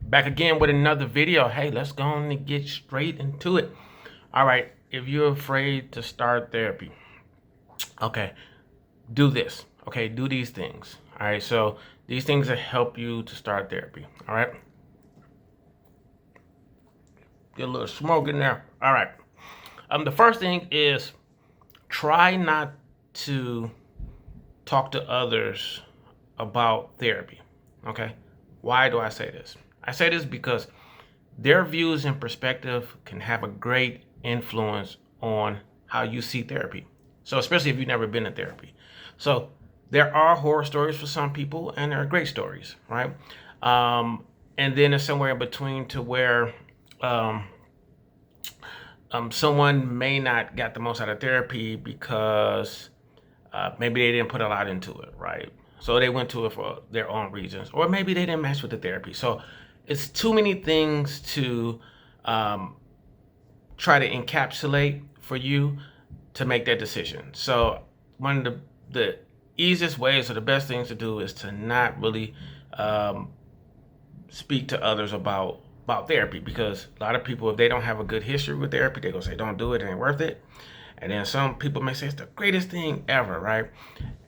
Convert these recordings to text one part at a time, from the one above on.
Back again with another video. Hey, let's go on and get straight into it. All right, if you're afraid to start therapy, okay, do this. Okay, do these things. All right, so these things that help you to start therapy. All right, get a little smoke in there. All right. The first thing is try not to talk to others about therapy. Okay, why do I say this? I say this because their views and perspective can have a great influence on how you see therapy. So, especially if you've never been in therapy. So, there are horror stories for some people, and there are great stories, right? And then there's somewhere in between to where um, someone may not get the most out of therapy because maybe they didn't put a lot into it, right? So they went to it for their own reasons, or maybe they didn't match with the therapy. So it's too many things to try to encapsulate for you to make that decision. So one of the easiest ways or the best things to do is to not really speak to others about therapy, because a lot of people, if they don't have a good history with therapy, they gonna say don't do it, it ain't worth it. And then some people may say it's the greatest thing ever, right?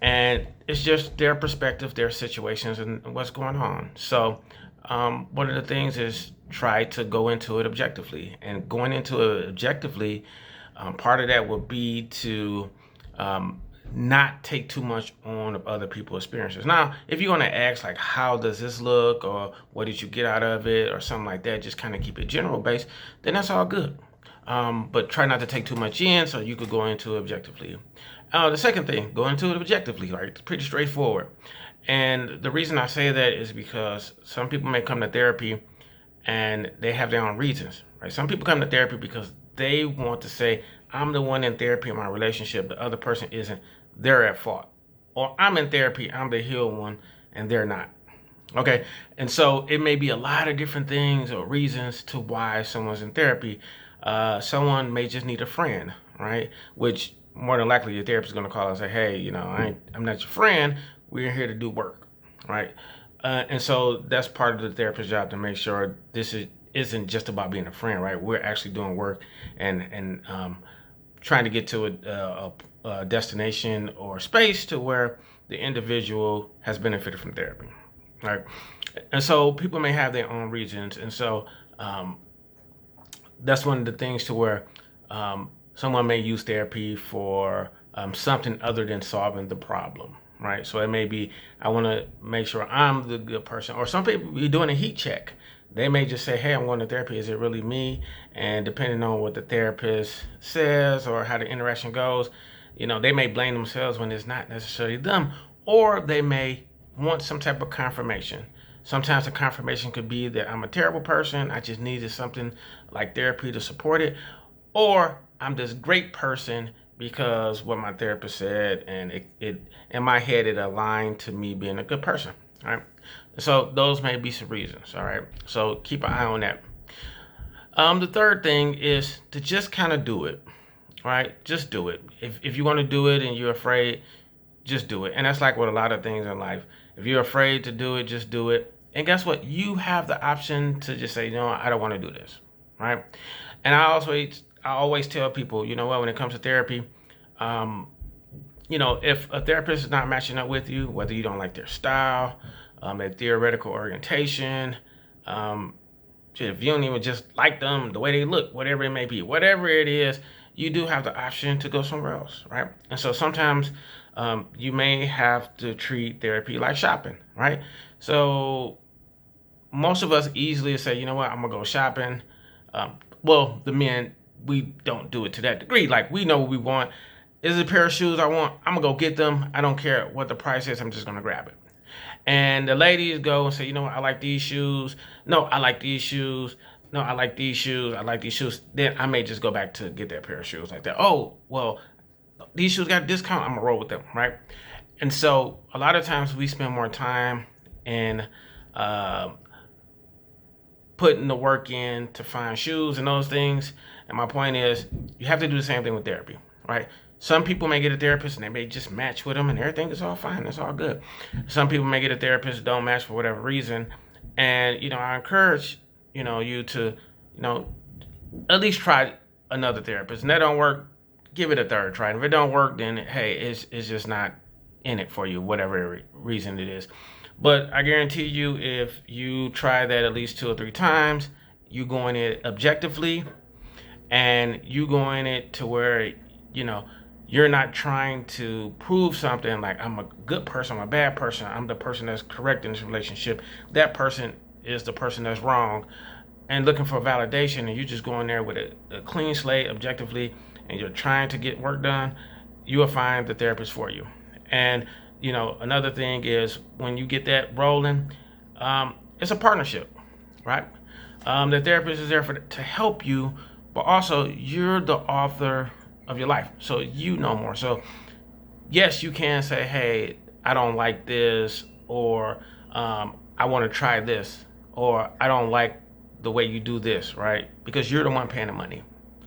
And it's just their perspective, their situations, and what's going on. So one of the things is try to go into it objectively. And going into it objectively, part of that would be to not take too much on of other people's experiences. Now, if you're going to ask like, how does this look, or what did you get out of it, or something like that, just kind of keep it general based, then that's all good. But try not to take too much in so you could go into it objectively. The second thing, go into it objectively, like it's pretty straightforward. And the reason I say that is because some people may come to therapy and they have their own reasons, right? Some people come to therapy because they want to say, I'm the one in therapy in my relationship, the other person isn't, they're at fault. Or I'm in therapy, I'm the healed one, and they're not. Okay, and so it may be a lot of different things or reasons to why someone's in therapy. Someone may just need a friend, right? Which more than likely your therapist is going to call and say, hey, I'm not your friend. We're here to do work, right? And so that's part of the therapist's job, to make sure isn't just about being a friend, right? We're actually doing work and trying to get to a destination or space to where the individual has benefited from therapy, right? And so people may have their own reasons, and so that's one of the things to where someone may use therapy for something other than solving the problem, right? So it may be, I want to make sure I'm the good person, or some people be doing a heat check. They may just say, hey, I'm going to therapy. Is it really me? And depending on what the therapist says or how the interaction goes, they may blame themselves when it's not necessarily them, or they may want some type of confirmation. Sometimes the confirmation could be that I'm a terrible person, I just needed something like therapy to support it, or I'm this great person because what my therapist said, and it in my head it aligned to me being a good person. All right. So those may be some reasons. All right. So keep an eye on that. The third thing is to just kind of do it. All right. Just do it. If you want to do it and you're afraid, just do it. And that's like with a lot of things in life. If you're afraid to do it, just do it. And guess what? You have the option to just say, I don't want to do this. Right. And I always tell people, when it comes to therapy, if a therapist is not matching up with you, whether you don't like their style, their theoretical orientation, if you don't even just like them, the way they look, whatever it may be, whatever it is, you do have the option to go somewhere else, right? And so sometimes you may have to treat therapy like shopping, right? So most of us easily say, I'm gonna go shopping. Well, the men, we don't do it to that degree. Like, we know what we want. Is it a pair of shoes I want? I'm gonna go get them. I don't care what the price is. I'm just gonna grab it. And the ladies go and say, I like these shoes. No, I like these shoes. No, I like these shoes. I like these shoes. Then I may just go back to get that pair of shoes like that. Oh, well, these shoes got a discount. I'm gonna roll with them, right? And so a lot of times we spend more time in putting the work in to find shoes and those things. And my point is, you have to do the same thing with therapy, right? Some people may get a therapist and they may just match with them and everything is all fine. It's all good. Some people may get a therapist, don't match for whatever reason. And I encourage you to at least try another therapist. And that don't work, give it a third try. And if it don't work, then hey, it's just not in it for you, whatever reason it is. But I guarantee you, if you try that at least 2 or 3 times, you go in it objectively, and you go in it to where you know you're not trying to prove something like I'm a good person, I'm a bad person, I'm the person that's correct in this relationship, that person is the person that's wrong, and looking for validation, and you just go in there with a clean slate objectively, and you're trying to get work done, you will find the therapist for you. And another thing is when you get that rolling, it's a partnership, right? The therapist is there to help you, but also you're the author of your life, so you know more. So yes, you can say, hey, I don't like this, or I want to try this, or I don't like the way you do this, right? Because you're the one paying the money,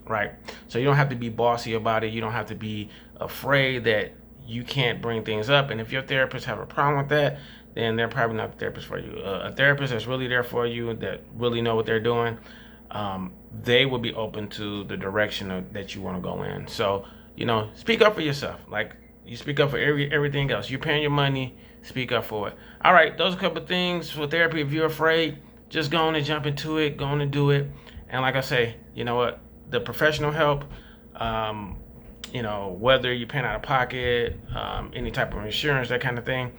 right? So you don't have to be bossy about it. You don't have to be afraid that you can't bring things up. And if your therapist have a problem with that, then they're probably not the therapist for you. A therapist that's really there for you, that really know what they're doing, they will be open to the direction that you want to go in. So, speak up for yourself. Like you speak up for everything else. You're paying your money, speak up for it. All right, those are a couple of things for therapy. If you're afraid, just go on and jump into it, go on and do it. And like I say, you know what? The professional help, whether you're paying out of pocket, any type of insurance, that kind of thing,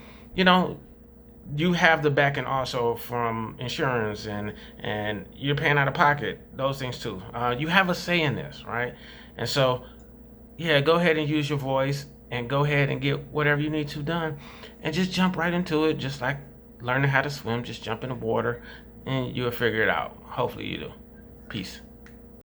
you have the backing also from insurance, and you're paying out of pocket, those things too. You have a say in this, right? And so, yeah, go ahead and use your voice and go ahead and get whatever you need to done, and just jump right into it, just like learning how to swim. Just jump in the water and you'll figure it out. Hopefully you do. Peace.